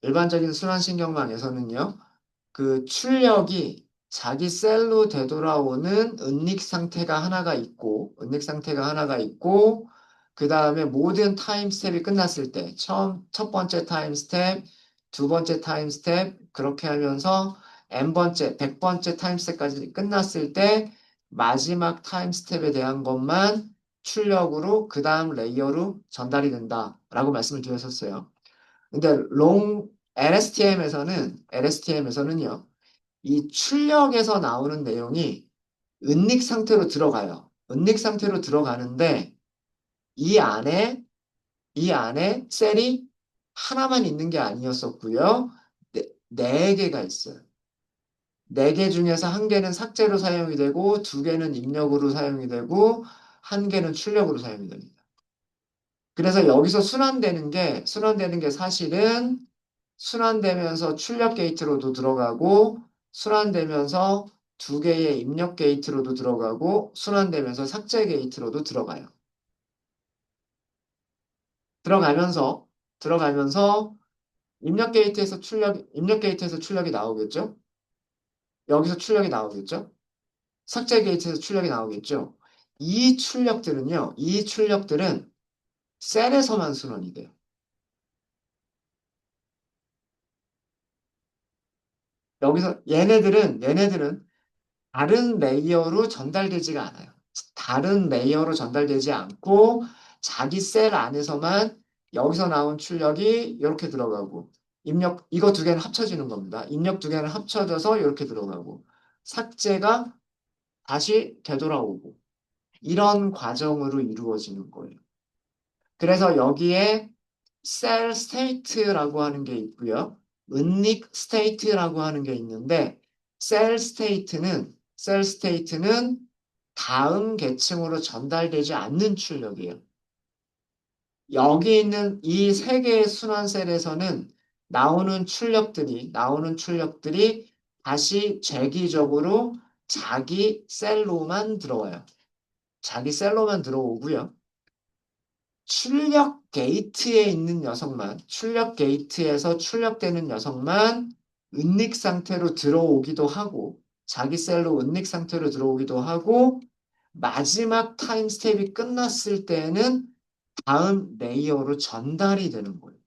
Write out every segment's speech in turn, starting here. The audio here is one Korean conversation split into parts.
일반적인 순환신경망에서는요, 그 출력이 자기 셀로 되돌아오는 은닉 상태가 하나가 있고, 그 다음에 모든 타임 스텝이 끝났을 때, 첫 번째 타임 스텝, 두 번째 타임 스텝, 그렇게 하면서 n번째, 100번째 타임 스텝까지 끝났을 때, 마지막 타임 스텝에 대한 것만 출력으로 그 다음 레이어로 전달이 된다라고 말씀을 드렸었어요. 근데 LSTM에서는요, 이 출력에서 나오는 내용이 은닉 상태로 들어가요. 은닉 상태로 들어가는데 이 안에 이 안에 셀이 하나만 있는 게 아니었었고요. 네 개가 있어요. 네 개 중에서 한 개는 삭제로 사용이 되고 두 개는 입력으로 사용이 되고 한 개는 출력으로 사용이 됩니다. 그래서 여기서 순환되는 게 사실은 순환되면서 출력 게이트로도 들어가고 순환되면서 두 개의 입력 게이트로도 들어가고 순환되면서 삭제 게이트로도 들어가요. 들어가면서 입력 게이트에서 출력이 나오겠죠? 여기서 출력이 나오겠죠? 삭제 게이트에서 출력이 나오겠죠? 이 출력들은 셀에서만 순환이 돼요. 여기서 얘네들은 다른 레이어로 전달되지 않고 자기 셀 안에서만 여기서 나온 출력이 이렇게 들어가고 이거 두 개는 합쳐지는 겁니다. 입력 두 개는 합쳐져서 이렇게 들어가고 삭제가 다시 되돌아오고 이런 과정으로 이루어지는 거예요. 그래서 여기에 셀 스테이트라고 하는 게 있고요. 은닉 스테이트라고 하는 게 있는데 셀 스테이트는 다음 계층으로 전달되지 않는 출력이에요. 여기 있는 이 세 개의 순환 셀에서는 나오는 출력들이 다시 재기적으로 자기 셀로만 들어와요. 자기 셀로만 들어오고요. 출력 게이트에서 출력되는 녀석만 은닉 상태로 들어오기도 하고, 자기 셀로 은닉 상태로 들어오기도 하고, 마지막 타임 스텝이 끝났을 때는 다음 레이어로 전달이 되는 거예요.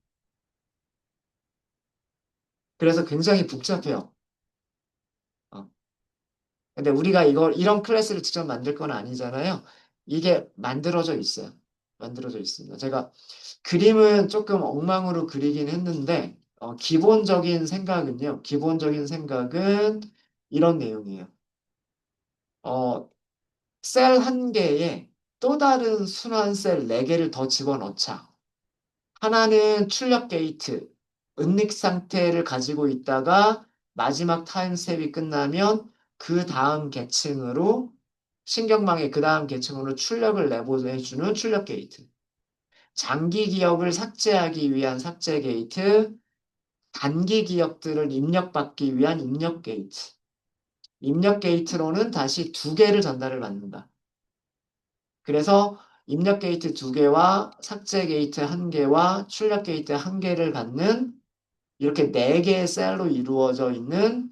그래서 굉장히 복잡해요. 어. 근데 우리가 이런 클래스를 직접 만들 건 아니잖아요. 이게 만들어져 있어요. 만들어져 있습니다. 제가 그림은 조금 엉망으로 그리긴 했는데, 기본적인 생각은 이런 내용이에요. 어, 셀 한 개에 또 다른 순환 셀 네 개를 더 집어넣자. 하나는 출력 게이트, 은닉 상태를 가지고 있다가 마지막 타임 스텝이 끝나면 신경망의 그 다음 계층으로 출력을 내보내주는 출력 게이트. 장기 기억을 삭제하기 위한 삭제 게이트, 단기 기억들을 입력받기 위한 입력 게이트. 입력 게이트로는 다시 두 개를 전달을 받는다. 그래서 입력 게이트 두 개와 삭제 게이트 한 개와 출력 게이트 한 개를 갖는 이렇게 네 개의 셀로 이루어져 있는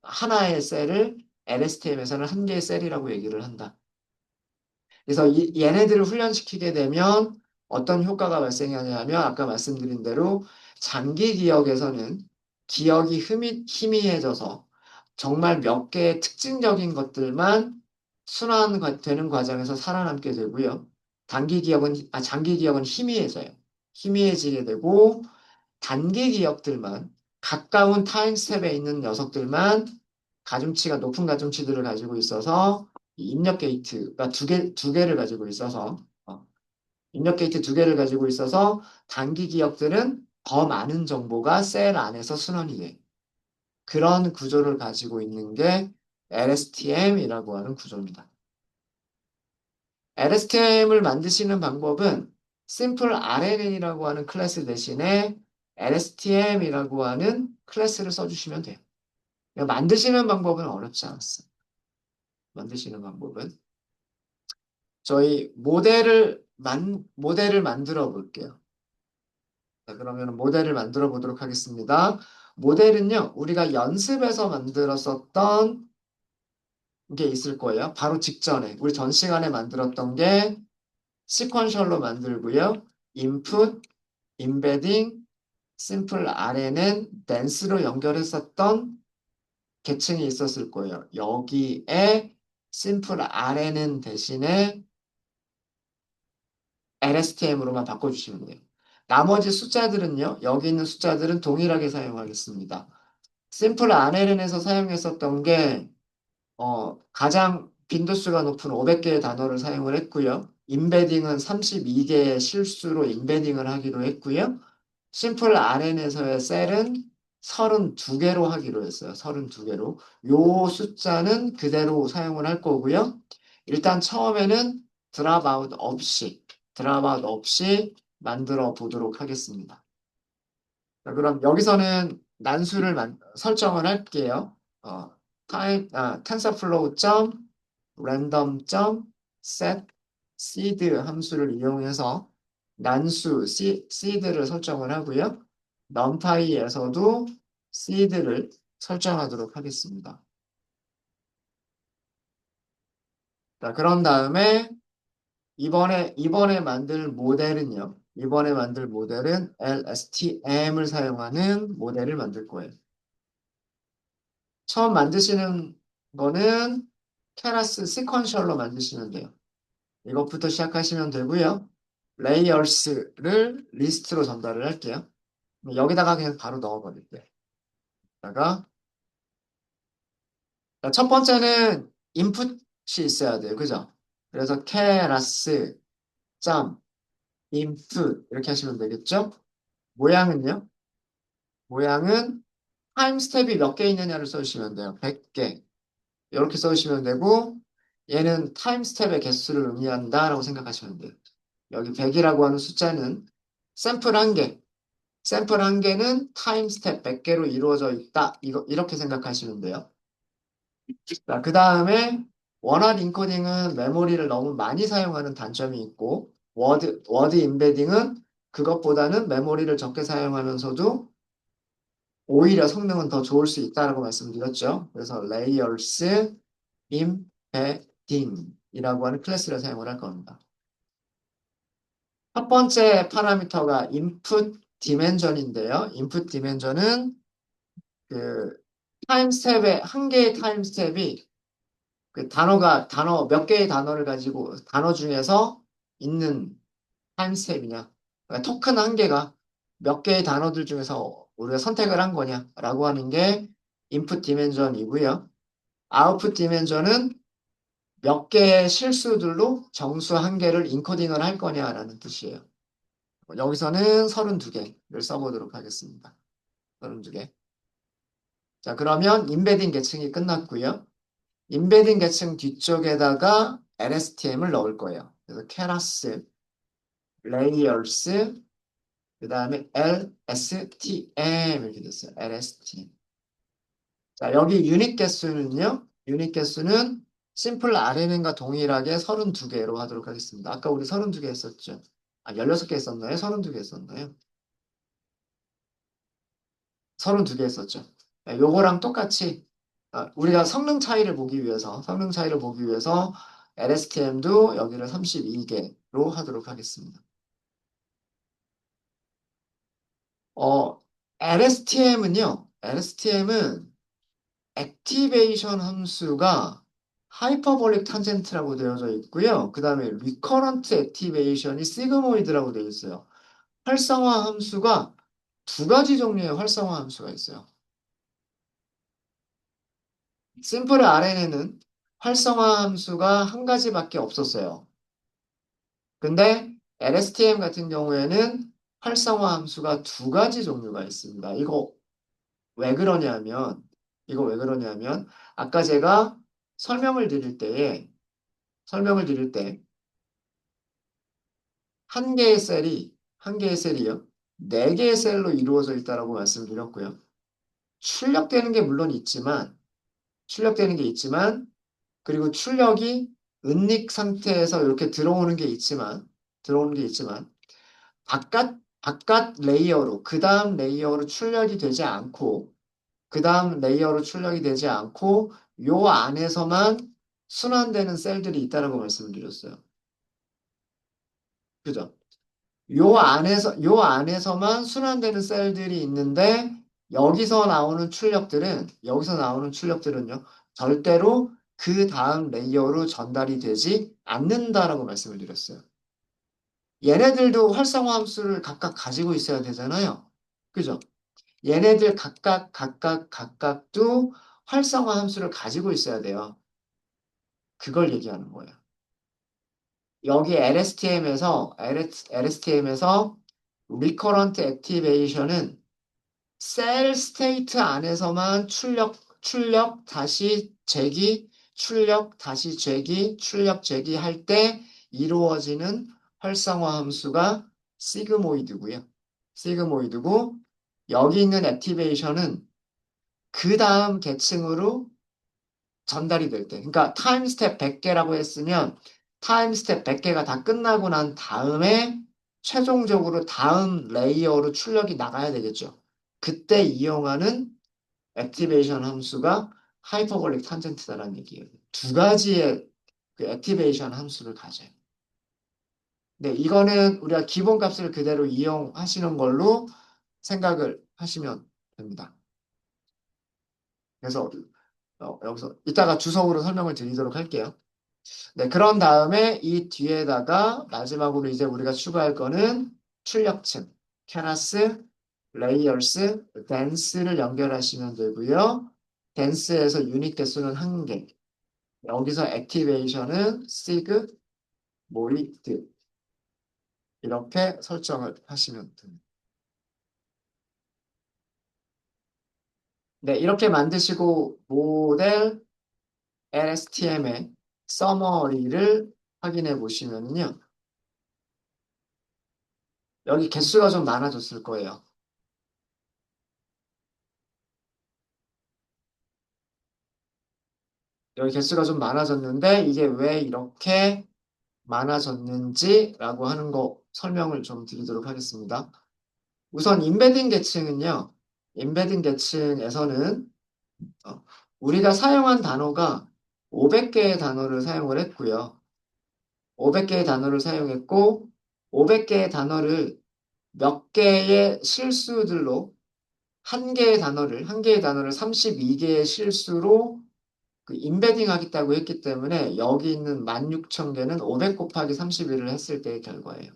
하나의 셀을 LSTM에서는 한 개의 셀이라고 얘기를 한다. 그래서 얘네들을 훈련시키게 되면 어떤 효과가 발생하냐면 아까 말씀드린 대로 장기 기억에서는 기억이 희미해져서 정말 몇 개의 특징적인 것들만 순환되는 과정에서 살아남게 되고요. 장기 기억은 희미해져요. 희미해지게 되고 단기 기억들만 가까운 타임 스텝에 있는 녀석들만 가중치가 높은 가중치들을 가지고 있어서 이 입력 게이트가 두 개를 가지고 있어서 입력 게이트 두 개를 가지고 있어서 단기 기억들은 더 많은 정보가 셀 안에서 순환이 돼. 그런 구조를 가지고 있는 게 LSTM이라고 하는 구조입니다. LSTM을 만드시는 방법은 Simple RNN이라고 하는 클래스 대신에 LSTM이라고 하는 클래스를 써주시면 돼요. 만드시는 방법은 어렵지 않았어요. 만드시는 방법은. 저희 모델을 만들어 볼게요. 자, 그러면 모델을 만들어 보도록 하겠습니다. 모델은요, 우리가 연습에서 만들었었던 게 있을 거예요. 바로 직전에. 우리 전 시간에 만들었던 게 시퀀셜로 만들고요. input, embedding, simple RNN, dense로 연결했었던 계층이 있었을 거예요. 여기에 simple RNN 대신에 LSTM으로만 바꿔주시면 돼요. 나머지 숫자들은요, 여기 있는 숫자들은 동일하게 사용하겠습니다. 심플 RNN에서 사용했었던 게, 가장 빈도수가 높은 500개의 단어를 사용을 했고요. 인베딩은 32개의 실수로 인베딩을 하기로 했고요. 심플 RN에서의 셀은 32개로 하기로 했어요. 32개로. 요 숫자는 그대로 사용을 할 거고요. 일단 처음에는 드랍 아웃 없이 만들어 보도록 하겠습니다. 자, 그럼 여기서는 난수를 설정을 할게요. TensorFlow random set seed 함수를 이용해서 난수 seed를 설정을 하고요. numpy에서도 seed를 설정하도록 하겠습니다. 자, 그런 다음에 이번에 만들 모델은 LSTM을 사용하는 모델을 만들 거예요. 처음 만드시는 거는 케라스 시퀀셜로 만드시면 돼요. 이것부터 시작하시면 되고요. 레이어스를 리스트로 전달을 할게요. 여기다가 그냥 바로 넣어버릴게요. 다가 첫 번째는 인풋이 있어야 돼요. 그죠? 그래서 케라스 점 input 이렇게 하시면 되겠죠? 모양은요? 모양은 타임 스텝이 몇 개 있느냐를 써주시면 돼요. 100개. 이렇게 써주시면 되고 얘는 타임 스텝의 개수를 의미한다라고 생각하시면 돼요. 여기 100이라고 하는 숫자는 샘플 한 개. 샘플 한 개는 타임 스텝 100개로 이루어져 있다. 이렇게 생각하시면 돼요. 자, 그 다음에 원활 인코딩은 메모리를 너무 많이 사용하는 단점이 있고 워드 임베딩은 그것보다는 메모리를 적게 사용하면서도 오히려 성능은 더 좋을 수 있다라고 말씀드렸죠. 그래서 layers embedding이라고 하는 클래스를 사용을 할 겁니다. 첫 번째 파라미터가 input dimension인데요. input dimension은 그 타임 스텝의 한 개의 타임 스텝이 그 단어 몇 개의 단어를 가지고 단어 중에서 있는 타임 스텝이냐. 그러니까 토큰 한 개가 몇 개의 단어들 중에서 우리가 선택을 한 거냐라고 하는 게 input dimension이고요. output dimension은 몇 개의 실수들로 정수 한 개를 인코딩을 할 거냐라는 뜻이에요. 여기서는 32개를 써보도록 하겠습니다. 32개. 자, 그러면 인베딩 계층이 끝났고요. 인베딩 계층 뒤쪽에다가 LSTM을 넣을 거예요. 그래서 keras, layers, 그 다음에 LSTM 이렇게 됐어요. LSTM. 자, 여기 유닛 개수는요. 유닛 개수는 심플 RNN과 동일하게 32개로 하도록 하겠습니다. 아까 우리 32개 했었죠. 16개 했었나요? 32개 했었나요? 32개 했었죠. 네, 요거랑 똑같이 우리가 성능 차이를 보기 위해서 LSTM도 여기를 32개로 하도록 하겠습니다. LSTM은 액티베이션 함수가 하이퍼볼릭 탄젠트라고 되어져 있고요. 그 다음에 리커런트 액티베이션이 시그모이드라고 되어 있어요. 활성화 함수가 두 가지 종류의 활성화 함수가 있어요. 심플 RNN은 활성화 함수가 한 가지밖에 없었어요. 근데 LSTM 같은 경우에는 활성화 함수가 두 가지 종류가 있습니다. 이거 왜 그러냐면, 아까 제가 설명을 드릴 때, 한 개의 셀이요. 네 개의 셀로 이루어져 있다라고 말씀드렸고요. 출력되는 게 물론 출력되는 게 있지만, 그리고 출력이 은닉 상태에서 이렇게 들어오는 게 있지만, 바깥 바깥 레이어로, 그 다음 레이어로 출력이 되지 않고, 그 다음 레이어로 출력이 되지 않고, 요 안에서만 순환되는 셀들이 있다라고 말씀을 드렸어요. 그죠? 요 안에서만 순환되는 셀들이 있는데, 여기서 나오는 출력들은요, 절대로 그 다음 레이어로 전달이 되지 않는다라고 말씀을 드렸어요. 얘네들도 활성화 함수를 각각 가지고 있어야 되잖아요. 그죠? 얘네들 각각도 활성화 함수를 가지고 있어야 돼요. 그걸 얘기하는 거예요. 여기 LSTM에서 recurrent activation은 셀 스테이트 안에서만 출력, 다시 재기, 출력, 다시 재기, 출력, 재기 할 때 이루어지는 활성화 함수가 시그모이드고요. 시그모이드고, 여기 있는 액티베이션은 그 다음 계층으로 전달이 될 때. 그러니까 타임 스텝 100개라고 했으면 타임 스텝 100개가 다 끝나고 난 다음에 최종적으로 다음 레이어로 출력이 나가야 되겠죠. 그때 이용하는 액티베이션 함수가 하이퍼볼릭 탄젠트다라는 얘기예요. 두 가지의 그 액티베이션 함수를 가져요. 네, 이거는 우리가 기본값을 그대로 이용하시는 걸로 생각을 하시면 됩니다. 그래서 여기서 이따가 주석으로 설명을 드리도록 할게요. 네, 그런 다음에 이 뒤에다가 마지막으로 이제 우리가 추가할 거는 출력층, 캐나스, 레이어스, 댄스를 연결하시면 되고요. 댄스에서 유닛 개수는 1개. 여기서 액티베이션은 시그, 모이드 이렇게 설정을 하시면 됩니다. 네, 이렇게 만드시고 모델 LSTM의 서머리를 확인해 보시면요. 여기 개수가 좀 많아졌을 거예요. 여기 개수가 좀 많아졌는데 이게 왜 이렇게 많아졌는지라고 하는 거 설명을 좀 드리도록 하겠습니다. 우선 인베딩 계층에서는 어, 우리가 사용한 단어가 500개의 단어를 사용을 했고요. 500개의 단어를 사용했고 500개의 단어를 몇 개의 실수들로 한 개의 단어를 32개의 실수로 그 인베딩 하겠다고 했기 때문에 여기 있는 16,000개는 500 곱하기 31을 했을 때의 결과예요.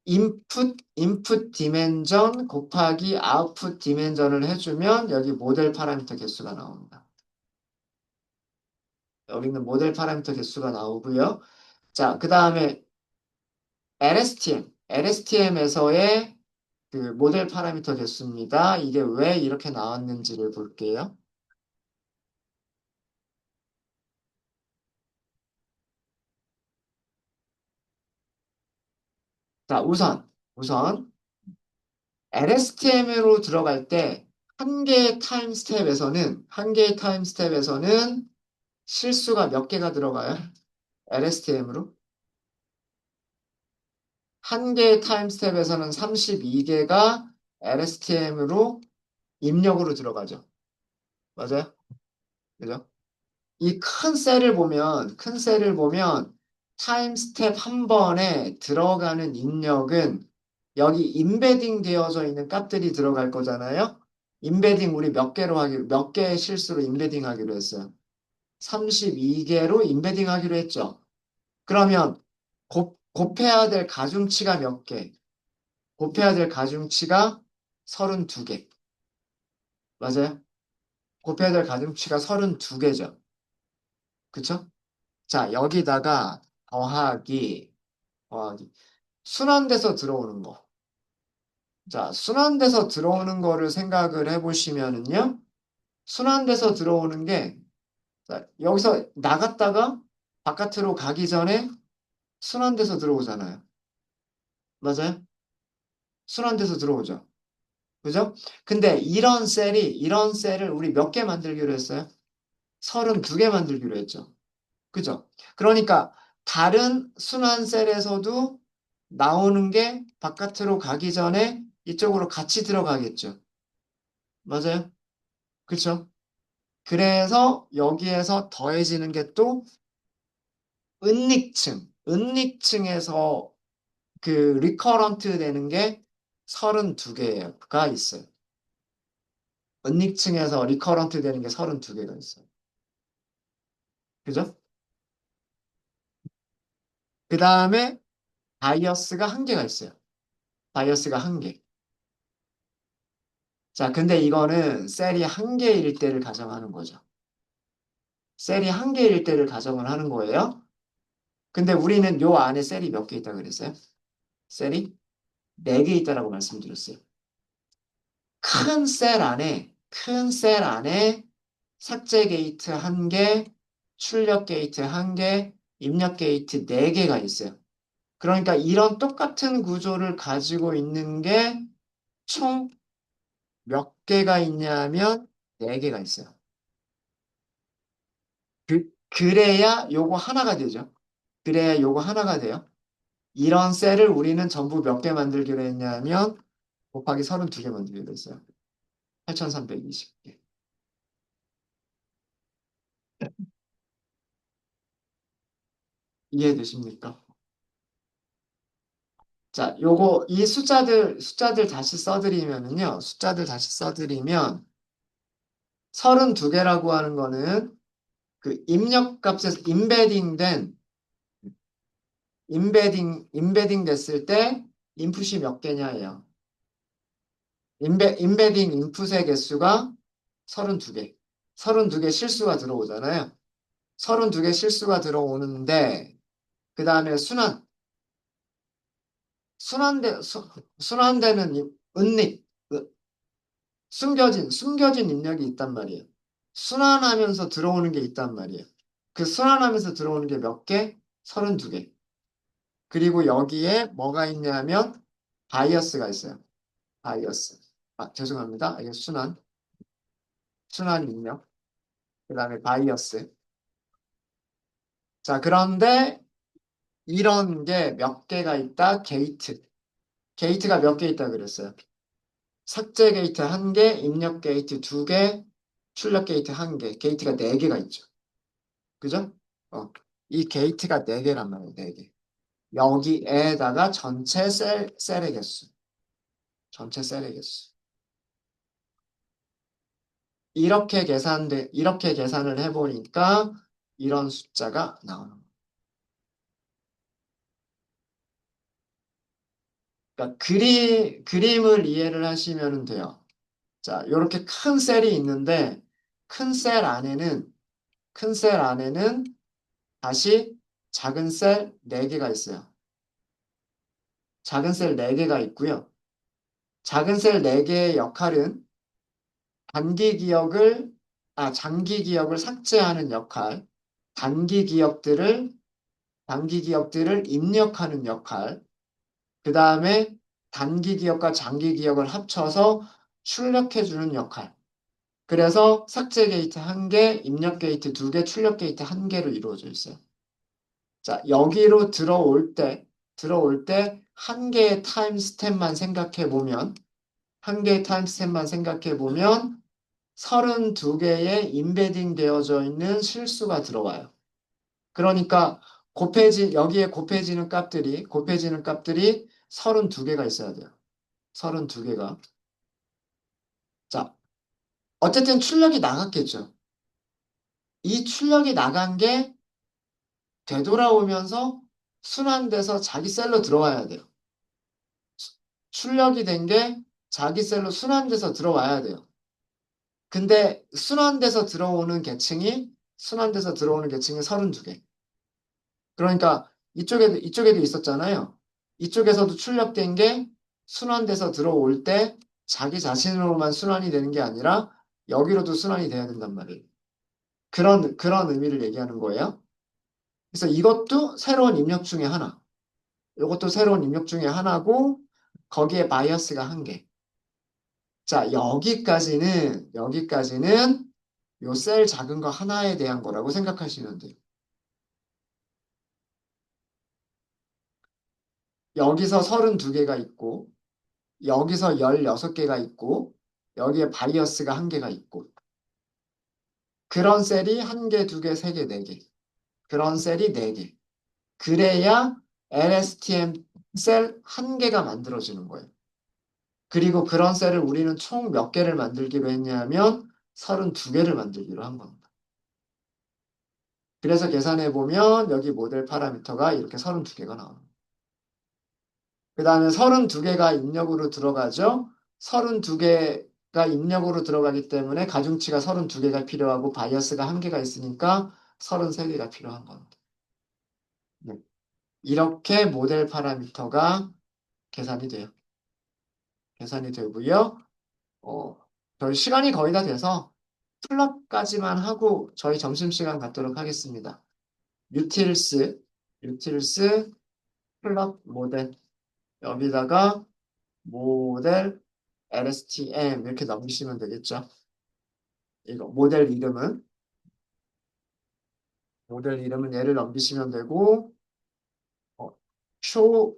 인풋 디멘전 곱하기 아웃풋 디멘전을 해주면 여기 모델 파라미터 개수가 나옵니다. 여기 있는 모델 파라미터 개수가 나오고요. 자, 그 다음에 LSTM에서의 그 모델 파라미터 개수입니다. 이게 왜 이렇게 나왔는지를 볼게요. 자, 우선 LSTM으로 들어갈 때 한 개의 타임 스텝에서는 실수가 몇 개가 들어가요? LSTM으로? 한 개의 타임 스텝에서는 32개가 LSTM으로 입력으로 들어가죠. 맞아요? 그죠? 이 큰 셀을 보면 타임 스텝 한 번에 들어가는 입력은 여기 인베딩 되어져 있는 값들이 들어갈 거잖아요. 인베딩 우리 몇 개의 실수로 인베딩 하기로 했어요. 32개로 인베딩 하기로 했죠. 그러면 곱해야 될 가중치가 몇 개? 곱해야 될 가중치가 32개. 맞아요? 곱해야 될 가중치가 32개죠. 그쵸? 자, 여기다가 더하기. 순환돼서 들어오는 거. 자, 순환돼서 들어오는 거를 생각을 해보시면은요. 순환돼서 들어오는 게, 자, 여기서 나갔다가 바깥으로 가기 전에 순환돼서 들어오잖아요. 맞아요? 순환돼서 들어오죠. 그죠? 근데 이런 셀을 우리 몇 개 만들기로 했어요? 32개 만들기로 했죠. 그죠? 그러니까 다른 순환 셀에서도 나오는 게 바깥으로 가기 전에 이쪽으로 같이 들어가겠죠. 맞아요? 그렇죠? 그래서 여기에서 더해지는 게 또 은닉층. 은닉층에서 그 리커런트 되는 게 32개가 있어요. 은닉층에서 리커런트 되는 게 32개가 있어요. 그죠? 그 다음에 바이어스가 한 개가 있어요. 바이어스가 한 개. 자, 근데 이거는 셀이 한 개일 때를 가정하는 거죠. 셀이 한 개일 때를 가정을 하는 거예요. 근데 우리는 요 안에 셀이 몇 개 있다 그랬어요? 셀이 네 개 있다라고 말씀드렸어요. 큰 셀 안에 삭제 게이트 한 개, 출력 게이트 한 개, 입력 게이트 네 개가 있어요. 그러니까 이런 똑같은 구조를 가지고 있는 게 총 몇 개가 있냐면 네 개가 있어요. 그래야 요거 하나가 되죠. 그래야 요거 하나가 돼요. 이런 셀을 우리는 전부 몇 개 만들기로 했냐면 곱하기 32개 만들기로 했어요. 8320개. 이해되십니까? 자, 요거 이 숫자들 다시 써드리면은요. 숫자들 다시 써드리면 32개라고 하는 거는 그 입력값에서 임베딩 됐을 때 인풋이 몇 개냐예요. 임베딩 인풋의 개수가 32개. 32개 실수가 들어오잖아요. 32개 실수가 들어오는데 그 다음에 순환되는 은닉, 숨겨진 입력이 있단 말이에요. 순환하면서 들어오는 게 있단 말이에요. 그 순환하면서 들어오는 게 몇 개? 32개. 그리고 여기에 뭐가 있냐면 바이어스가 있어요. 바이어스. 아, 죄송합니다. 이게 순환 입력. 그 다음에 바이어스. 자, 그런데 이런 게 몇 개가 있다? 게이트. 게이트가 몇 개 있다 그랬어요. 삭제 게이트 한 개, 입력 게이트 두 개, 출력 게이트 한 개. 게이트가 네 개가 있죠. 그죠? 어. 이 게이트가 네 개란 말이에요. 네 개. 여기에다가 셀의 개수. 전체 셀의 개수. 이렇게 계산을 해보니까 이런 숫자가 나오는 거예요. 그러니까 그림을 이해를 하시면 돼요. 자, 이렇게 큰 셀이 있는데 큰 셀 안에는 큰 셀 안에는 다시 작은 셀 4개가 있어요. 작은 셀 4개가 있고요. 작은 셀 4개의 역할은 단기 기억을 장기 기억을 삭제하는 역할, 단기 기억들을 단기 기억들을 입력하는 역할, 그 다음에 단기 기억과 장기 기억을 합쳐서 출력해주는 역할. 그래서 삭제 게이트 한 개, 입력 게이트 두 개, 출력 게이트 한 개로 이루어져 있어요. 자, 여기로 들어올 때 한 개의 타임 스텝만 생각해 보면, 한 개의 타임 스텝만 생각해 보면 32개의 임베딩 되어져 있는 실수가 들어와요. 그러니까 곱해지는 값들이 32개가 있어야 돼요. 32개가. 자, 어쨌든 출력이 나갔겠죠. 이 출력이 나간 게 되돌아오면서 순환돼서 자기 셀로 들어와야 돼요. 출력이 된 게 자기 셀로 순환돼서 들어와야 돼요. 근데 순환돼서 들어오는 계층이 32개. 그러니까 이쪽에도 있었잖아요. 이쪽에서도 출력된 게 순환돼서 들어올 때 자기 자신으로만 순환이 되는 게 아니라 여기로도 순환이 돼야 된단 말이에요. 그런 의미를 얘기하는 거예요. 그래서 이것도 새로운 입력 중에 하나. 이것도 새로운 입력 중에 하나고 거기에 바이어스가 한 개. 자, 여기까지는 요 셀 작은 거 하나에 대한 거라고 생각하시면 돼요. 여기서 32개가 있고, 여기서 16개가 있고, 여기에 바이어스가 1개가 있고, 그런 셀이 1개, 2개, 3개, 4개. 그런 셀이 4개. 그래야 LSTM 셀 1개가 만들어지는 거예요. 그리고 그런 셀을 우리는 총 몇 개를 만들기로 했냐면 32개를 만들기로 한 겁니다. 그래서 계산해 보면 여기 모델 파라미터가 이렇게 32개가 나옵니다. 그 다음에 32개가 입력으로 들어가죠. 32개가 입력으로 들어가기 때문에 가중치가 32개가 필요하고 바이어스가 1개가 있으니까 33개가 필요한 겁니다. 네. 이렇게 모델 파라미터가 계산이 돼요. 계산이 되고요. 어, 저희 시간이 거의 다 돼서 플롯까지만 하고 저희 점심시간 갖도록 하겠습니다. 유틸스, 유틸스 플롯 모델. 여기다가 모델 LSTM 이렇게 넘기시면 되겠죠. 이거 모델 이름은 얘를 넘기시면 되고 어, show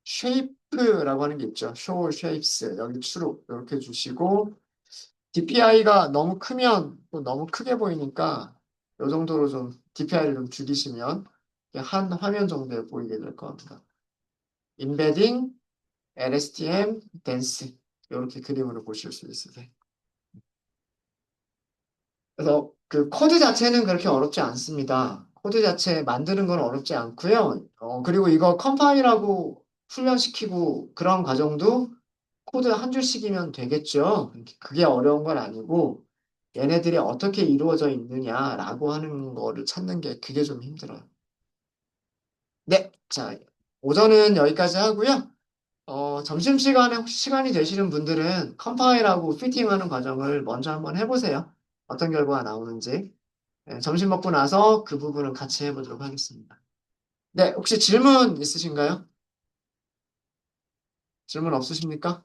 shape라고 하는 게 있죠. show shapes 여기 추로 이렇게 주시고 DPI가 너무 크면 또 너무 크게 보이니까 이 정도로 좀 DPI를 좀 줄이시면 한 화면 정도에 보이게 될 겁니다. embedding LSTM dance 이렇게 그림으로 보실 수 있으세요. 그래서 그 코드 자체는 그렇게 어렵지 않습니다. 코드 자체 만드는 건 어렵지 않고요. 그리고 이거 컴파일하고 훈련시키고 그런 과정도 코드 한 줄씩이면 되겠죠. 그게 어려운 건 아니고 얘네들이 어떻게 이루어져 있느냐라고 하는 거를 찾는 게 그게 좀 힘들어요. 네, 자, 오전은 여기까지 하고요. 점심시간에 혹시 시간이 되시는 분들은 컴파일하고 피팅하는 과정을 먼저 한번 해보세요. 어떤 결과가 나오는지. 네, 점심 먹고 나서 그 부분은 같이 해보도록 하겠습니다. 네, 혹시 질문 있으신가요? 질문 없으십니까?